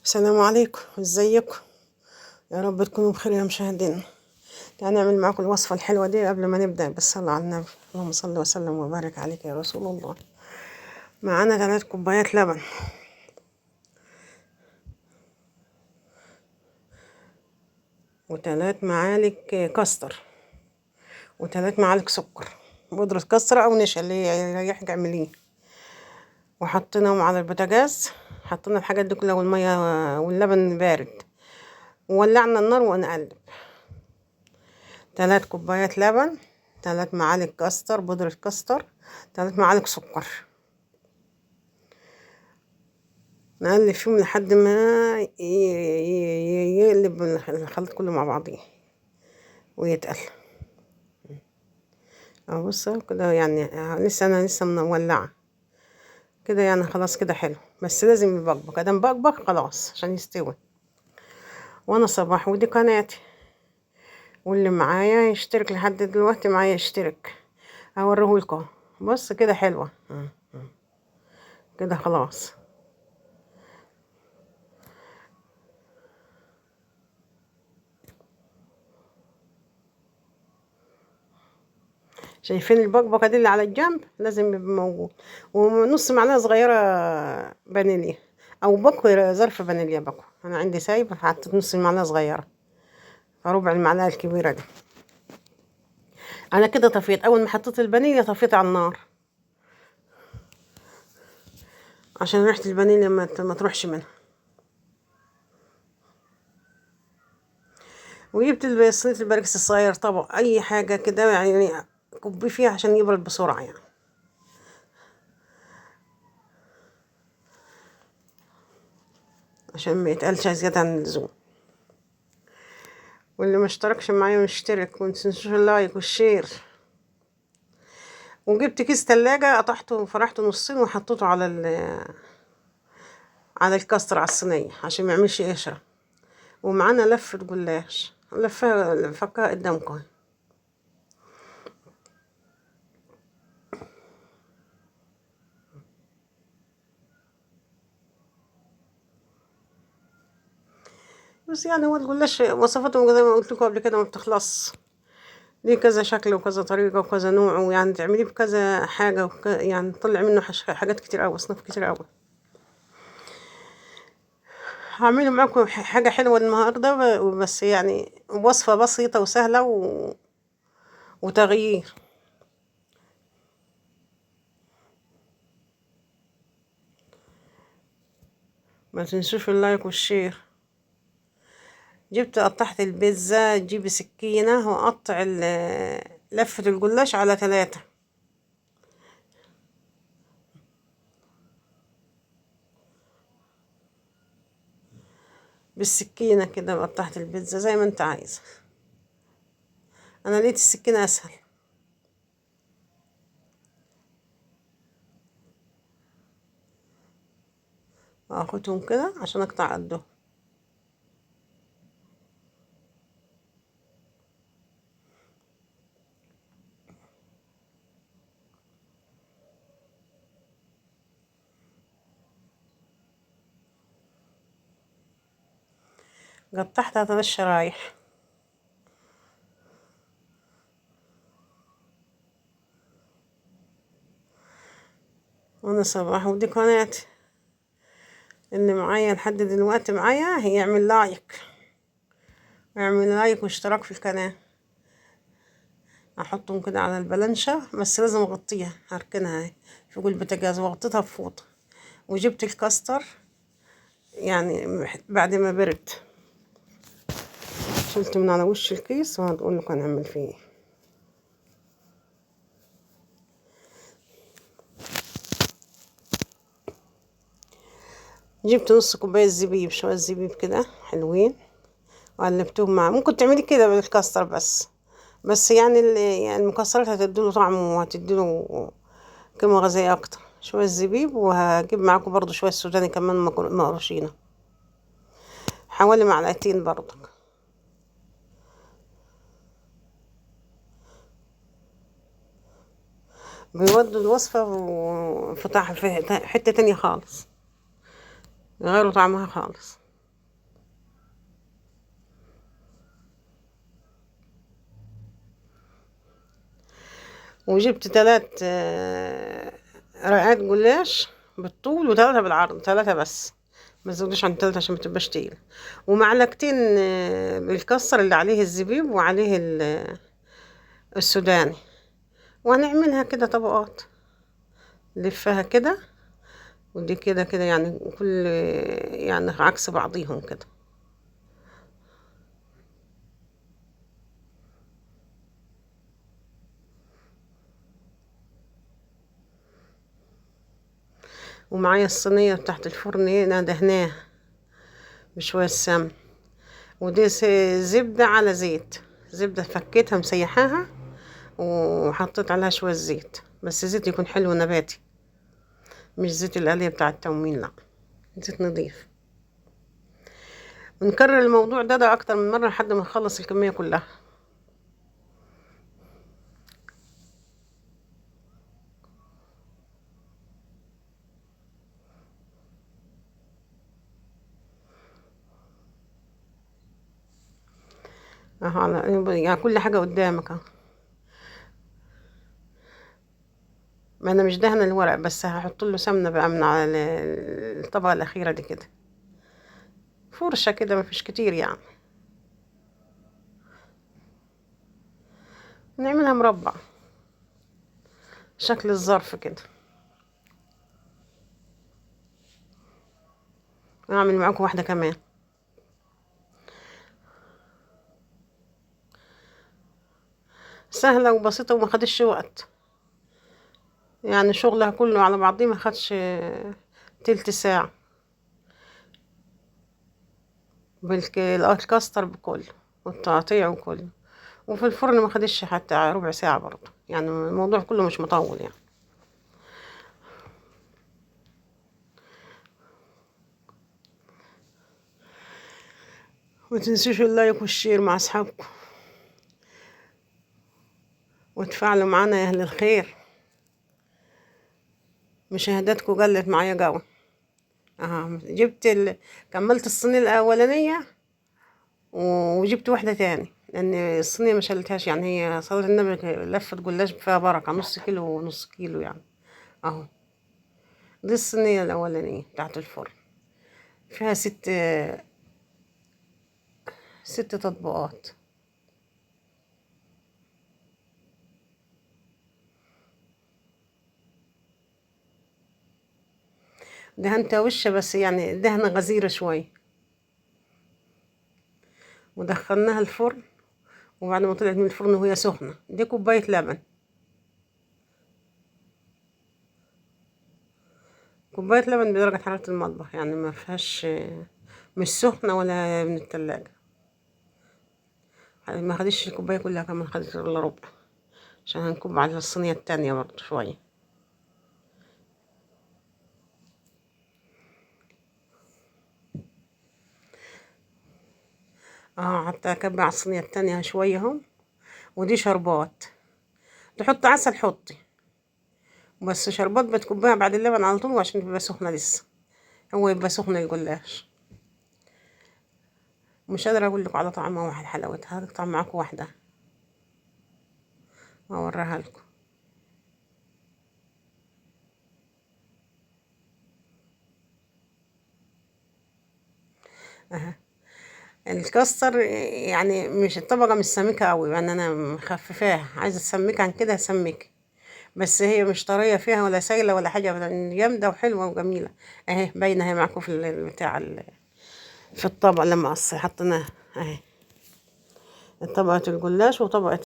السلام عليكم، ازيكم؟ يا رب تكونوا بخير يا مشاهدينا. تعالى نعمل معاكم الوصفة الحلوة دي قبل ما نبدأ بالصلاة على النبي. اللهم صل وسلم وبارك عليك يا رسول الله. معانا 3 كوبايات لبن، و3 معالق كاستر، و3 معالق سكر، بودرة كاستر أو نشا اللي يريحك اعمليه. وحطيناهم على البوتاجاز، حطينا الحاجات دي كلها والمية واللبن بارد، وولعنا النار ونقلب. 3 كوبايات لبن، 3 معالق كاستر بودرة كاستر، 3 معالق سكر. نقلب فيهم لحد ما يقلب الخليط كله مع بعضيه ويتقل. اهو بصوا كده يعني، انا لسه مولعه كده يعني، خلاص كده حلو، بس لازم يبقبق. ادام بقبق خلاص عشان يستوي. وانا صباح ودي قناتي، واللي معايا يشترك لحد دلوقتي معايا يشترك. هوريهولكم. بص كده حلوه كده خلاص. شايفين البقبقة دي اللي على الجنب؟ لازم يبقى موجود. ونص معلقة صغيرة فانيليا، أو بكو ظرف فانيليا بكو. أنا عندي سايبة فحطيت نص المعلقة صغيرة، فربع المعلقة الكبيرة دي. أنا كده طفيت، أول ما حطيت الفانيليا طفيت على النار عشان ريحة الفانيليا ما تروحش منها. وجبت صينية البركس الصغير، طبق أي حاجة كده يعني كبي فيها عشان يبرد بسرعة يعني. عشان ما يتقلش زيادة عن اللزوم. واللي ما اشتركش معايا يشترك، ومتنسوش اللايك والشير. وجبت كيس تلاجة، قطعته وفرحته نصين وحطيته على الكاستر على الصينية عشان ما يعملش قشرة. ومعانا لفة جلاش، فكها قدامكم. بس يعني هو الجلاش وصفاته زي ما قلت لكم قبل كده ما بتخلص. ليه كذا شكل وكذا طريقة وكذا نوع، ويعني تعمليه بكذا حاجة يعني تطلع منه حاجات كتير أوي، أصناف كتير أوي. هعمله معاكم حاجة حلوة النهاردة، بس يعني وصفة بسيطة وسهلة وتغيير. ما تنسوش اللايك والشير. قطعت البيتزا، تجيبي سكينة وقطع لفة الجلاش على 3. بالسكينة كده قطعت البيتزا زي ما انت عايزة. انا لقيت السكينة اسهل. اخدهم كده عشان اقطع قدهم. قطعتها 3 شرايح. وانا صباح ودي قناتي. اللي معايا لحد دلوقتي معايا يعمل لايك، واشتراك في القناة. احطهم كده على البلانشة، بس لازم اغطيها، هركنها اهي فوق البوتاجاز وغطيتها بفوطة. وجبت الكاستر يعني بعد ما برد، شلته من على وش الكيس وهقول لكم هنعمل فيه ايه. جبت نص كوباية زبيب، شوية زبيب كده حلوين، وقلبتهم مع، ممكن تعملي كده بالكاستر بس يعني يعني المكسرات هتديله طعم وهتديله قيمة غذائية أكتر. شوية زبيب، وهجيب معاكم برضو شوية سوداني كمان مقروشينه، حوالي معلقتين برضك. بيودوا الوصفة في حتة تانية خالص، يغيروا طعمها خالص. وجبت 3 رقات جلاش بالطول و3 بالعرض، 3 بس، ما تزودوش عن 3 عشان متبقاش تقيلة. ومعلقتين بالكسر اللي عليه الزبيب وعليه السوداني. وهنعملها كده طبقات، نلفها كده ودي كده كده، يعني كل يعني عكس بعضيهم كده. ومعايا الصينية بتاعت الفرن انا دهناها بشوية سمن، ودي زبدة على زيت. زبدة فكيتها مسيحاها وحطيت عليها شوية زيت، بس زيت يكون حلو نباتي، مش زيت القلية بتاع التومين، لا، زيت نضيف. ونكرر الموضوع ده اكتر من مرة لحد ما نخلص الكمية كلها. اهو يعني كل حاجة قدامك اهو. ما انا مش دهنه الورق، بس هحط له سمنة بقى من على الطبقة الأخيرة دي كده، فرشة كده، مفيش كتير يعني. نعملها مربع شكل الظرف كده. اعمل معاكم واحدة كمان. سهلة وبسيطة وما خدش وقت، يعني شغلها كله على بعضيه ما خدش تلت ساعة بالكاستر بكله والتقطيع وكله. وفي الفرن ما خدش حتى ربع ساعة برضه، يعني الموضوع كله مش مطول يعني. ما تنسوش اللايك والشير مع اصحابكم، وتفاعلوا معانا يا اهل الخير. مشاهداتكم قلت معايا قوي. جبت كملت الصينية الأولانية وجبت واحدة تاني، لأن الصينية ما شلتهاش، يعني هي صلاة النبي لفة جلاش فيها بركة، نص كيلو ونص كيلو يعني. اهو دي الصينية الأولانية بتاعت الفرن، فيها 6 تطبيقات. دهنتها وشها بس يعني دهنة غزيرة شوية، ودخلناها الفرن. وبعد ما طلعت من الفرن وهي سخنة، دي كوباية لبن، كوباية لبن بدرجة حرارة المطبخ، يعني ما فيهاش، مش سخنة ولا من التلاجة. ما خدتش الكوباية كلها، كمان خدت الا ربع، عشان هنكب على الصينية التانية برضه شوية. حتى اكب على الصينية التانية شوية اهو. ودي شربات، تحط عسل حطي، بس شربات بتكبها بعد اللبن على طول عشان تبقى سخنة لسه، هو يبقى سخن الجلاش. مش قادرة اقول لكم على طعمها واحد حلاوتها، هقطع معاكم واحدة واوريها لكم. اها الكاستر يعني مش الطبقة مش سميكة قوي، يعني انا مخففاها، عايزة تسميك عن كده سميك، بس هي مش طرية فيها ولا سايلة ولا حاجة أبدا، جامدة وحلوة وجميلة. اهي باينة اهي معاكم في بتاع في الطبق لما حطيناها اهي، طبقة الجلاش وطبقة